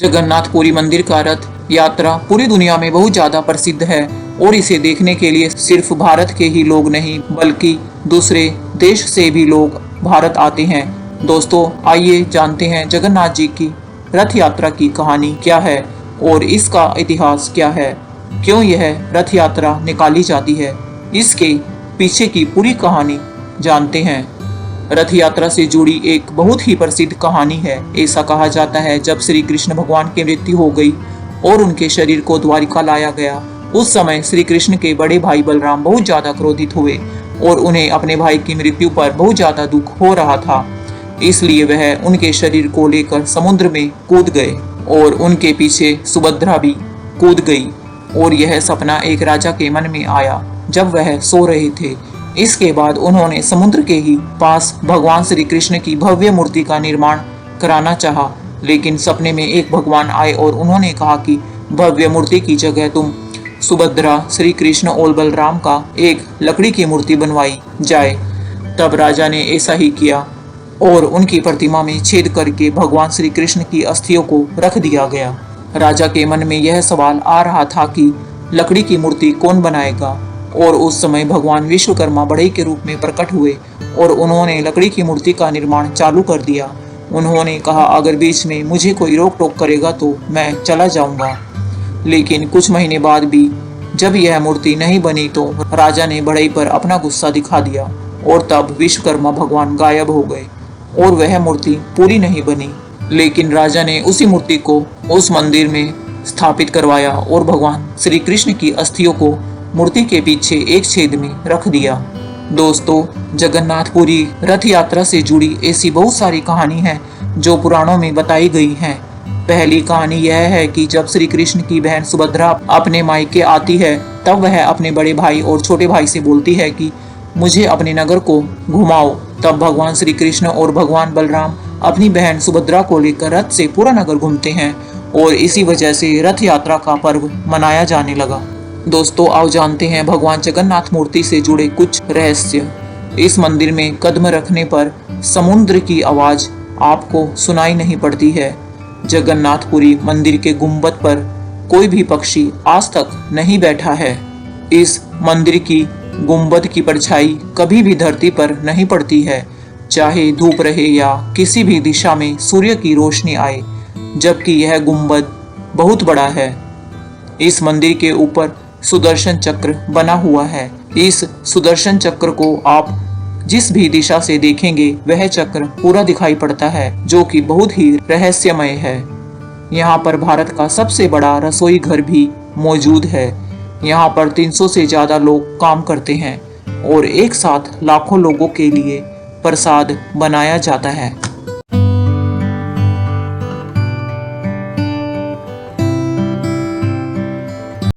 जगन्नाथपुरी मंदिर का रथ यात्रा पूरी दुनिया में बहुत ज्यादा प्रसिद्ध है और इसे देखने के लिए सिर्फ भारत के ही लोग नहीं बल्कि दूसरे देश से भी लोग भारत आते हैं। दोस्तों, आइए जानते हैं जगन्नाथ जी की रथ यात्रा की कहानी क्या है और इसका इतिहास क्या है, क्यों यह रथ यात्रा निकाली जाती है, इसके पीछे की पूरी कहानी जानते हैं। रथ यात्रा से जुड़ी एक बहुत ही प्रसिद्ध कहानी है। ऐसा कहा जाता है जब श्री कृष्ण भगवान की मृत्यु हो गई और उनके शरीर को द्वारिका लाया गया, उस समय श्री कृष्ण के बड़े भाई बलराम बहुत ज्यादा क्रोधित हुए और उन्हें अपने भाई की मृत्यु पर बहुत ज्यादा दुख हो रहा था। इसलिए वह उनके शरीर को लेकर समुद्र में कूद गए और उनके पीछे सुभद्रा भी कूद गई। और यह सपना एक राजा के मन में आया जब वह सो रहे थे। इसके बाद उन्होंने समुद्र के ही पास भगवान श्री कृष्ण की भव्य मूर्ति का निर्माण कराना चाहा, लेकिन सपने में एक भगवान आए और उन्होंने कहा कि भव्य मूर्ति की जगह तुम सुभद्रा, श्री कृष्ण और बलराम का एक लकड़ी की मूर्ति बनवाई जाए। तब राजा ने ऐसा ही किया और उनकी प्रतिमा में छेद करके भगवान श्री कृष्ण की अस्थियों को रख दिया गया। राजा के मन में यह सवाल आ रहा था कि लकड़ी की मूर्ति कौन बनाएगा, और उस समय भगवान विश्वकर्मा बढ़ई के रूप में प्रकट हुए और उन्होंने लकड़ी की मूर्ति का निर्माण चालू कर दिया। उन्होंने कहा, अगर बीच में मुझे कोई रोक टोक करेगा तो मैं चला जाऊंगा। लेकिन कुछ महीने बाद भी जब यह मूर्ति नहीं बनी तो राजा ने बढ़ई पर अपना गुस्सा दिखा दिया और तब विश्वकर्मा भगवान गायब हो गए और वह मूर्ति पूरी नहीं बनी। लेकिन राजा ने उसी मूर्ति को उस मंदिर में स्थापित करवाया और भगवान श्री कृष्ण की अस्थियों को मूर्ति के पीछे एक छेद में रख दिया। दोस्तों, जगन्नाथपुरी रथ यात्रा से जुड़ी ऐसी बहुत सारी कहानी है जो पुराणों में बताई गई हैं। पहली कहानी यह है कि जब श्री कृष्ण की बहन सुभद्रा अपने मायके आती है तब वह अपने बड़े भाई और छोटे भाई से बोलती है कि मुझे अपने नगर को घुमाओ। तब भगवान श्री कृष्ण और भगवान बलराम अपनी बहन सुभद्रा को लेकर रथ से पूरा नगर घूमते हैं और इसी वजह से रथ यात्रा का पर्व मनाया जाने लगा। दोस्तों, आओ जानते हैं भगवान जगन्नाथ मूर्ति से जुड़े कुछ रहस्य। इस मंदिर में कदम रखने पर समुद्र की आवाज आपको सुनाई नहीं पड़ती है। जगन्नाथपुरी मंदिर के गुंबद पर कोई भी पक्षी आज तक नहीं बैठा है। इस मंदिर की गुंबद की परछाई कभी भी धरती पर नहीं पड़ती है, चाहे धूप रहे या किसी भी दिशा में सूर्य की रोशनी आए, जबकि यह गुंबद बहुत बड़ा है। इस मंदिर के ऊपर सुदर्शन चक्र बना हुआ है। इस सुदर्शन चक्र को आप जिस भी दिशा से देखेंगे वह चक्र पूरा दिखाई पड़ता है, जो कि बहुत ही रहस्यमय है। यहाँ पर भारत का सबसे बड़ा रसोई घर भी मौजूद है। यहाँ पर 300 से ज्यादा लोग काम करते हैं और एक साथ लाखों लोगों के लिए प्रसाद बनाया जाता है।